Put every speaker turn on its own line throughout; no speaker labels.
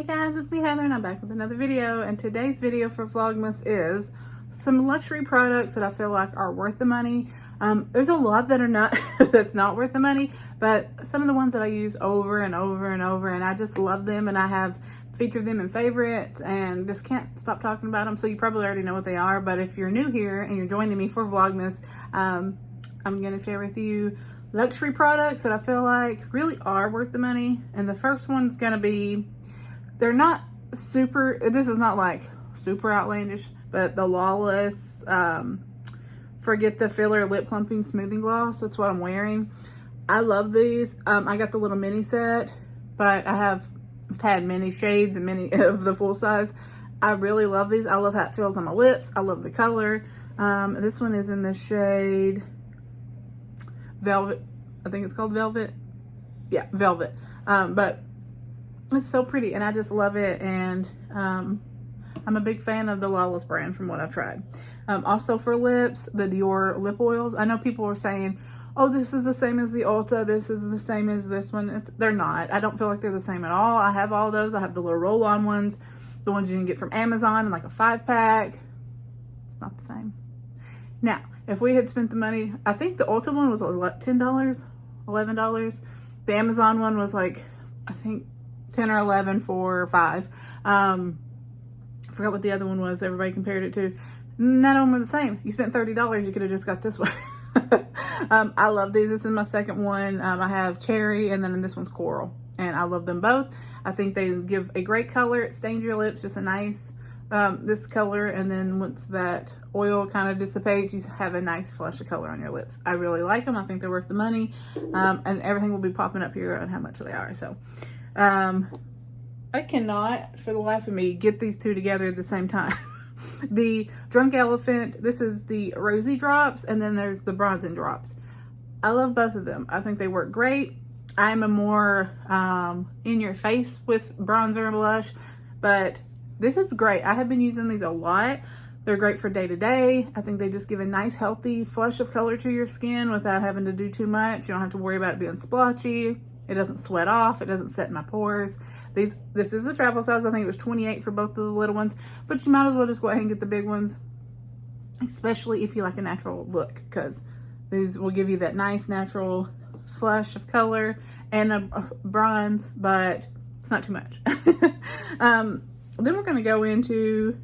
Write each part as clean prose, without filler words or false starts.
guys, it's me Heather and I'm back with another video, and today's video for Vlogmas is some luxury products that I feel like are worth the money. There's a lot that are not that's not worth the money, but some of the ones that I use over and over and over, and I just love them, and I have featured them in favorites and just can't stop talking about them. So you probably already know what they are, but if you're new here and you're joining me for Vlogmas, I'm gonna share with you luxury products that I feel like really are worth the money. And the first one's gonna be, they're not super, this is not like super outlandish, but the Lawless Forget the Filler Lip Plumping Smoothing Gloss. That's what I'm wearing. I love these. I got the little mini set, but I have had many shades and many of the full size. I really love these. I love how it feels on my lips. I love the color. This one is in the shade Velvet. I think it's called Velvet. Yeah, Velvet. But it's so pretty and I just love it. And I'm a big fan of the Lawless brand from what I've tried. Also for lips, the Dior lip oils. I know people are saying, oh, this is the same as the Ulta. This is the same as this one. They're not. I don't feel like they're the same at all. I have all those. I have the little roll-on ones, the ones you can get from Amazon in like a 5-pack. It's not the same. Now, if we had spent the money, I think the Ulta one was $10, $11. The Amazon one was like, I think 10 or 11 for 5. I forgot what the other one was. Everybody compared it to. None of them were the same. You spent $30. You could have just got this one. I love these. This is my second one. I have cherry, and then this one's coral, and I love them both. I think they give a great color. It stains your lips just a nice this color, and then once that oil kind of dissipates, you have a nice flush of color on your lips. I really like them. I think they're worth the money, and everything will be popping up here on how much they are. So I cannot for the life of me get these two together at the same time. The Drunk Elephant, this is the Rosy Drops, and then there's the Bronzing Drops. I love both of them. I think they work great. I'm a more in your face with bronzer and blush, but this is great. I have been using these a lot. They're great for day to day. I think they just give a nice healthy flush of color to your skin without having to do too much. You don't have to worry about it being splotchy. It doesn't sweat off. It doesn't set in my pores. This is a travel size. I think it was 28 for both of the little ones, but you might as well just go ahead and get the big ones, especially if you like a natural look, because these will give you that nice natural flush of color and a bronze, but it's not too much. Then we're going to go into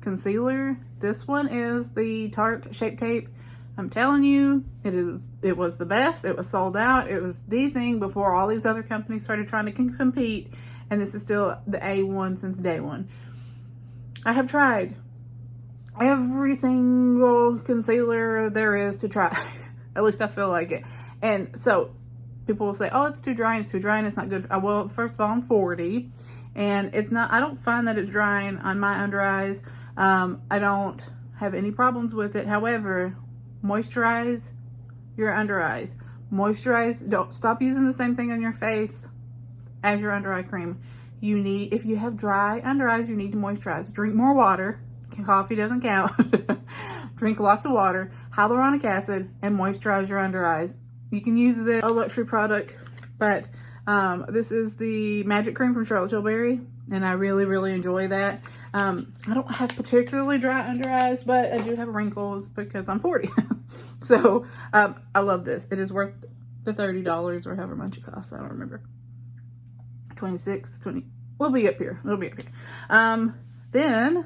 concealer. This one is the Tarte Shape Tape. I'm telling you, it was the best. It was sold out. It was the thing before all these other companies started trying to compete, and this is still the A1 since day one. I have tried every single concealer there is to try. At least I feel like it. And so people will say, oh, it's too dry, it's too dry, and it's not good. Well, first of all, I'm 40, and it's not, I don't find that it's drying on my under eyes. I don't have any problems with it. However, moisturize your under eyes. Moisturize, don't stop using the same thing on your face as your under eye cream. You need, if you have dry under eyes, you need to moisturize. Drink more water. Coffee doesn't count. Drink lots of water, hyaluronic acid, and moisturize your under eyes. You can use a luxury product, but this is the Magic Cream from Charlotte Tilbury, and I really, really enjoy that. I don't have particularly dry under eyes, but I do have wrinkles because I'm 40. So I love this. It is worth the $30 or however much it costs. I don't remember. 26, 20. We'll be up here. It'll be up here. Then,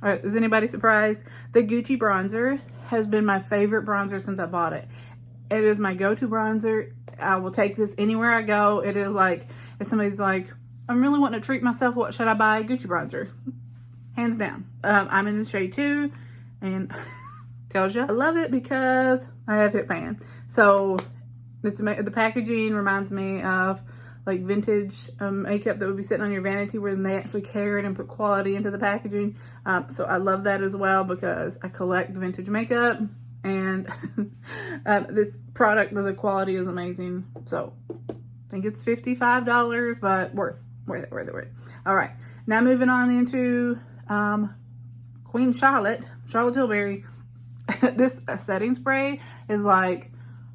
all right, is anybody surprised? The Gucci bronzer has been my favorite bronzer since I bought it. It is my go-to bronzer. I will take this anywhere I go. It is like, if somebody's like, I'm really wanting to treat myself, what should I buy? Gucci bronzer. Hands down. I'm in the shade 2, and tells you. I love it because I have hip pan. So the packaging reminds me of like vintage makeup that would be sitting on your vanity, where they actually cared and put quality into the packaging. So I love that as well because I collect vintage makeup, and this product, the quality is amazing. So I think it's $55, but worth it. All right, now moving on into Queen Charlotte Tilbury. This setting spray is like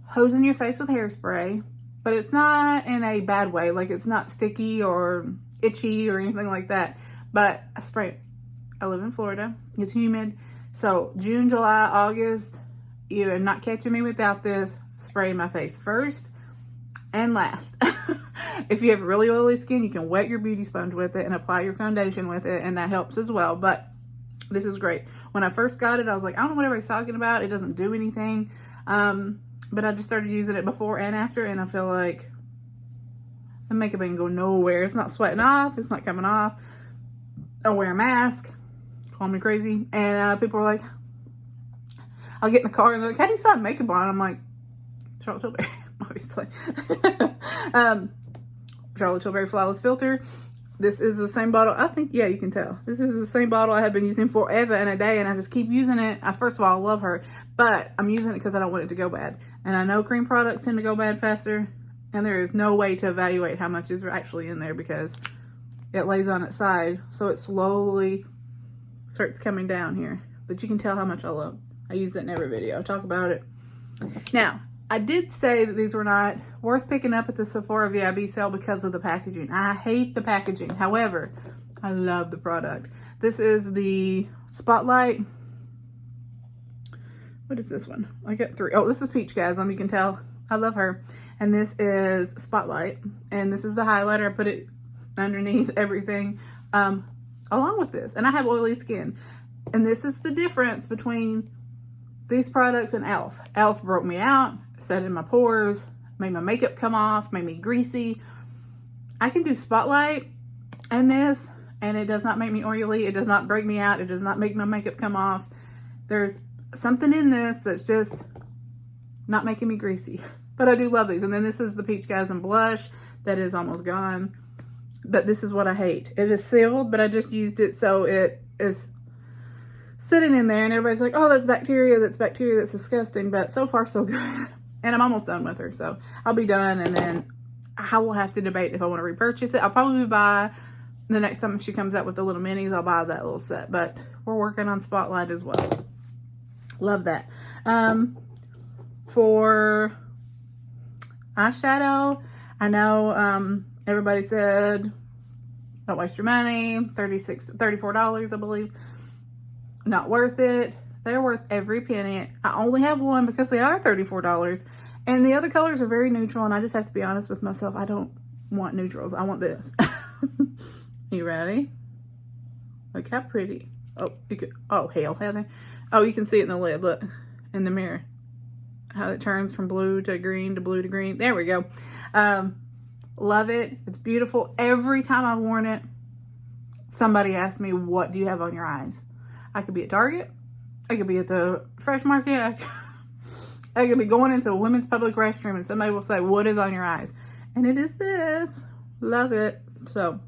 hosing your face with hairspray. but it's not in a bad way. Like, it's not sticky or itchy or anything like that. But I spray it. I live in Florida. It's humid. So June, July, August, you are not catching me without this. Spray my face first and last. If you have really oily skin, you can wet your beauty sponge with it and apply your foundation with it, and that helps as well. But this is great. When I first got it, I was like, I don't know what everybody's talking about. It doesn't do anything. But I just started using it before and after, and I feel like the makeup ain't go nowhere. It's not sweating off. It's not coming off. I wear a mask. Call me crazy. And people are like, I'll get in the car and they're like, how do you still have makeup on? I'm like, Charlotte Tilbury, obviously. Charlotte Tilbury Flawless Filter. This is the same bottle. I think, yeah, you can tell. This is the same bottle I have been using forever and a day, and I just keep using it. First of all, I love her, but I'm using it because I don't want it to go bad. And I know cream products tend to go bad faster, and there is no way to evaluate how much is actually in there because it lays on its side, so it slowly starts coming down here. But you can tell how much I love. I use it in every video. I talk about it. Now, I did say that these were not worth picking up at the Sephora VIB sale because of the packaging. I hate the packaging. However, I love the product. This is the Spotlight. What is this one? I got 3. Oh, this is 𝐂𝐞𝐭'𝐬. You can tell I love her. And this is Spotlight. And this is the highlighter. I put it underneath everything along with this. And I have oily skin. And this is the difference between these products and e.l.f. e.l.f. broke me out, set in my pores, made my makeup come off, made me greasy. I can do Spotlight and this, and it does not make me oily. It does not break me out. It does not make my makeup come off. There's something in this that's just not making me greasy. But I do love these. And then this is the 𝐂𝐞𝐭'𝐬 Blush that is almost gone. But this is what I hate. It is sealed, but I just used it so it is sitting in there, and everybody's like, oh, that's bacteria, that's disgusting. But so far, so good. And I'm almost done with her, so I'll be done, and then I will have to debate if I want to repurchase it. I'll probably buy, the next time she comes out with the little minis, I'll buy that little set. But we're working on Spotlight as well. Love that. For eyeshadow, I know everybody said, don't waste your money, $34, I believe. Not worth it. They're worth every penny. I only have one because they are $34. And the other colors are very neutral, and I just have to be honest with myself. I don't want neutrals. I want this. You ready? Look how pretty. Oh, you could, oh, hell, Heather. Oh, you can see it in the lid. Look, in the mirror. How it turns from blue to green to blue to green. There we go. Love it. It's beautiful. Every time I've worn it, somebody asks me, what do you have on your eyes? I could be at Target. I could be at the Fresh Market. I could be going into a women's public restroom and somebody will say, what is on your eyes? And it is this. Love it. So,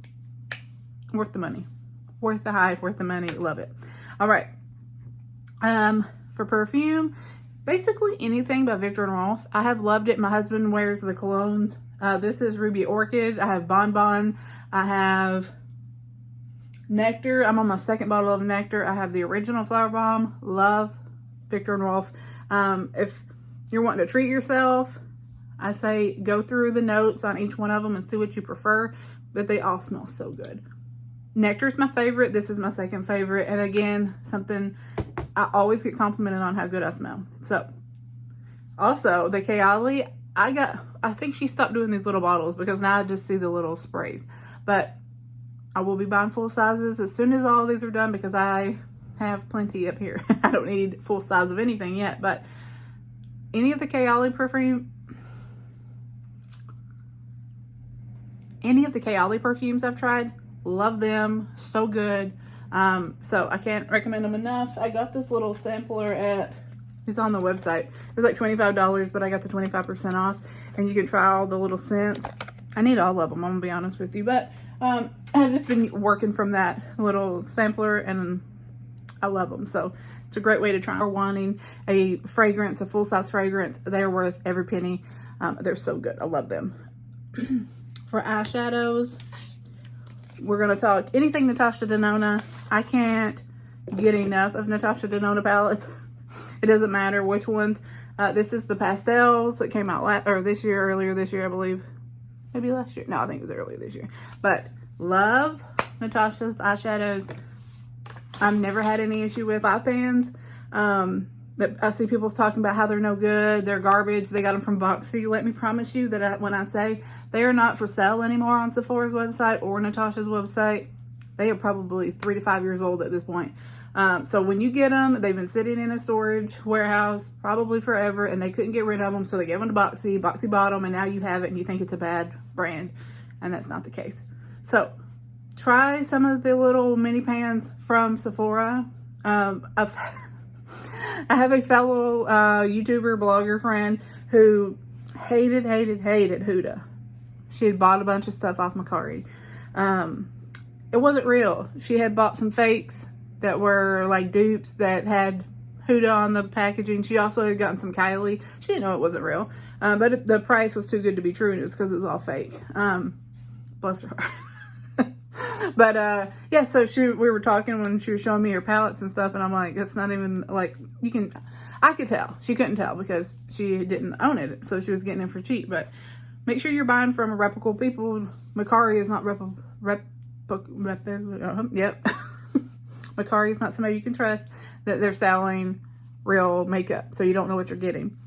worth the money. Worth the hype, worth the money. Love it. All right. For perfume, basically anything by Viktor & Rolf. I have loved it. My husband wears the colognes. This is Ruby Orchid. I have Bon Bon. I have Nectar. I'm on my second bottle of Nectar. I have the original Flower Bomb. Love Viktor & Rolf. If you're wanting to treat yourself, I say go through the notes on each one of them and see what you prefer, but they all smell so good. Nectar's my favorite. This is my second favorite. And again, something I always get complimented on how good I smell. So, also the 𝐂𝐞𝐬, I think she stopped doing these little bottles because now I just see the little sprays. But I will be buying full sizes as soon as all these are done because I have plenty up here. I don't need full size of anything yet, but any of the 𝐂𝐞𝐬 perfumes I've tried, love them, so good. So I can't recommend them enough. I got this little sampler at, it's on the website. It was like $25, but I got the 25% off, and you can try all the little scents. I need all of them, I'm gonna be honest with you, but I've just been working from that little sampler, and I love them. So it's a great way to try. Or wanting a fragrance, a full-size fragrance, they're worth every penny. They're so good. I love them. For eyeshadows, we're going to talk anything Natasha Denona. I can't get enough of Natasha Denona palettes. It doesn't matter which ones. This is the pastels that came out earlier this year, I believe. Maybe last year. No, I think it was earlier this year. But love Natasha's eyeshadows. I've never had any issue with eye pans. That I see people talking about how they're no good, they're garbage, they got them from Boxy. Let me promise you that when I say they are not for sale anymore on Sephora's website or Natasha's website, they are probably 3 to 5 years old at this point. So when you get them, they've been sitting in a storage warehouse probably forever, and they couldn't get rid of them, so they gave them to Boxy. Boxy bought them, and now you have it, and you think it's a bad brand, and that's not the case. So try some of the little mini pans from Sephora. I have a fellow YouTuber, blogger friend who hated Huda. She had bought a bunch of stuff off Mercari. It wasn't real. She had bought some fakes that were like dupes that had Huda on the packaging. She also had gotten some Kylie. She didn't know it wasn't real. But the price was too good to be true, and it was because it was all fake. Bless her heart. But yeah, so we were talking when she was showing me her palettes and stuff, and I'm like, it's not even like, I could tell. She couldn't tell because she didn't own it, so she was getting it for cheap. But make sure you're buying from a reputable people. Mercari is not yep. Mercari is not somebody you can trust that they're selling real makeup, so you don't know what you're getting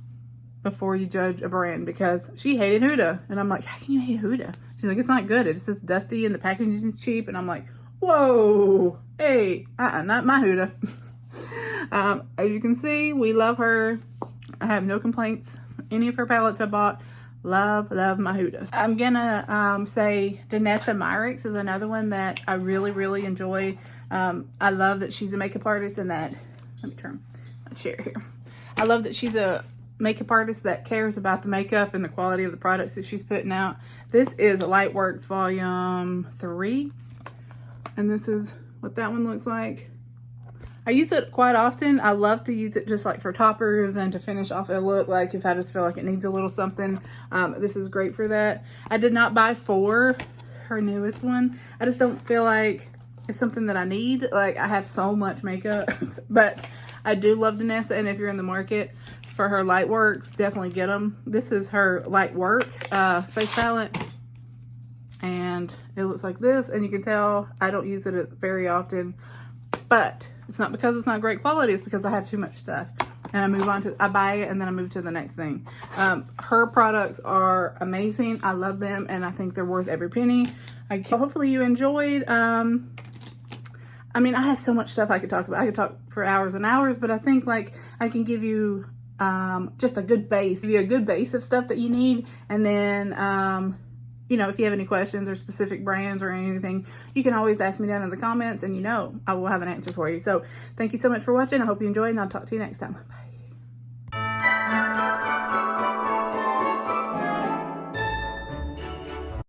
before you judge a brand. Because she hated Huda, and I'm like, how can you hate Huda? She's like, it's not good. It's just dusty and the packaging is cheap. And I'm like, whoa, hey, not my Huda. As you can see, we love her. I have no complaints. Any of her palettes I bought, love my Huda. I'm gonna say Danessa Myricks is another one that I really enjoy. I love that she's a makeup artist, and that, let me turn my chair here. I love that she's a makeup artist that cares about the makeup and the quality of the products that she's putting out. This is Lightworks Volume 3, and this is what that one looks like. I use it quite often. I love to use it just like for toppers and to finish off a look, like if I just feel like it needs a little something. This is great for that. I did not buy 4, her newest one. I just don't feel like it's something that I need. Like, I have so much makeup, but I do love Danessa, and if you're in the market for her Lightworks, definitely get them. This is her Lightwork face palette, and it looks like this, and you can tell I don't use it very often, but it's not because it's not great quality, it's because I have too much stuff, and I buy it, and then I move to the next thing. Her products are amazing. I love them, and I think they're worth every penny. Hopefully you enjoyed. I mean, I have so much stuff I could talk about. I could talk for hours and hours, but I think like I can give you just a good base, give you a good base of stuff that you need. And then, you know, if you have any questions or specific brands or anything, you can always ask me down in the comments, and I will have an answer for you. So thank you so much for watching. I hope you enjoyed, and I'll talk to you next time. Bye.